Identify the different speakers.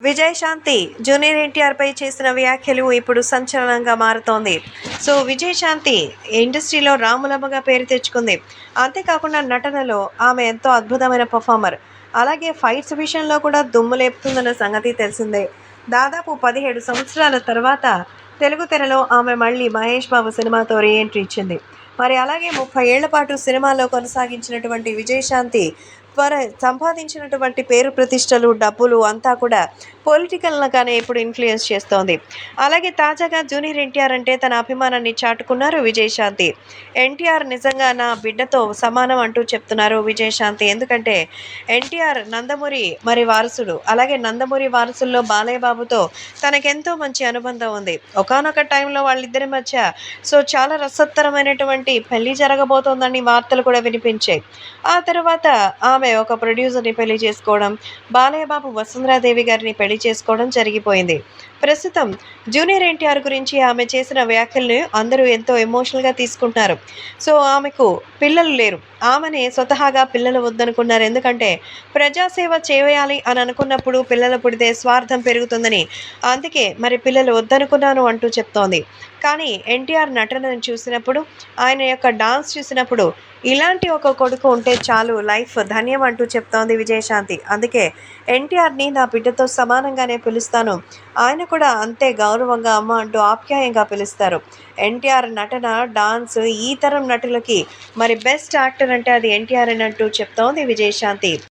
Speaker 1: Vijayashanti junior ఎన్టీఆర్పై చేసిన వ్యాఖ్యలు ఇప్పుడు సంచలనంగా మారుతోంది. సో విజయశాంతి ఇండస్ట్రీలో రాములమ్మగా పేరు తెచ్చుకుంది. అంతేకాకుండా నటనలో ఆమె ఎంతో అద్భుతమైన పర్ఫార్మర్. అలాగే ఫైట్స్ విషయంలో కూడా దుమ్ము లేపుతుందన్న సంగతి తెలిసిందే. దాదాపు 17 సంవత్సరాల తర్వాత తెలుగు తెరలో ఆమె మళ్ళీ మహేష్ బాబు సినిమాతో రీ ఎంట్రీ ఇచ్చింది. మరి అలాగే 30 ఏళ్ల పాటు సినిమాలో కొనసాగించినటువంటి విజయశాంతి సంపాదించినటువంటి పేరు ప్రతిష్టలు, డబ్బులు అంతా కూడా పొలిటికల్‌గానే ఇప్పుడు ఇన్‌ఫ్లూయెన్స్ చేస్తోంది. అలాగే తాజాగా జూనియర్ ఎన్టీఆర్ అంటే తన అభిమానాన్ని చాటుకున్నారు విజయశాంతి. ఎన్టీఆర్ నిజంగా నా బిడ్డతో సమానం అంటూ చెప్తున్నారు విజయశాంతి. ఎందుకంటే ఎన్టీఆర్ నందమూరి వారసుడు. అలాగే నందమూరి వారసుల్లో బాలయ్య బాబుతో తనకెంతో మంచి అనుబంధం ఉంది. ఒకానొక టైంలో వాళ్ళిద్దరి మధ్య చాలా రసవత్తరమైనటువంటి పెళ్లి జరగబోతోందని వార్తలు కూడా వినిపించాయి. ఆ తర్వాత ఆమె ఒక ప్రొడ్యూసర్‌ని పెళ్లి చేసుకోవడం, బాలయ్య బాబు వసుంధరాదేవి గారిని పెళ్లి చేసుకోవడం జరిగిపోయింది. ప్రస్తుతం జూనియర్ ఎన్టీఆర్ గురించి ఆమె చేసిన వ్యాఖ్యలను అందరూ ఎంతో ఎమోషనల్‌గా తీసుకుంటున్నారు. ఆమెకు పిల్లలు లేరు. ఆమెనే స్వతహాగా పిల్లలు వద్దనుకున్నారు. ఎందుకంటే ప్రజాసేవ చేయాలి అని అనుకున్నప్పుడు పిల్లలు పుడితే స్వార్థం పెరుగుతుందని. అందుకే మరి పిల్లలు వద్దనుకున్నాను అంటూ చెప్తోంది. కానీ ఎన్టీఆర్ నటనను చూసినప్పుడు, ఆయన యొక్క డాన్స్ చూసినప్పుడు ఇలాంటి ఒక కొడుకు ఉంటే చాలు లైఫ్ ధన్యం అంటూ చెప్తోంది విజయశాంతి. అందుకే ఎన్టీఆర్‌ని నా బిడ్డతో సమానంగానే పిలుస్తాను. ఆయన కూడా అంతే గౌరవంగా అమ్మ అంటూ ఆప్యాయంగా పిలుస్తారు. ఎన్టీఆర్ నటన, డాన్స్ ఈ తరం నటులకి మరి బెస్ట్ యాక్టర్ అంటే అది ఎన్టీఆర్ అని అంటూ చెప్తోంది విజయశాంతి.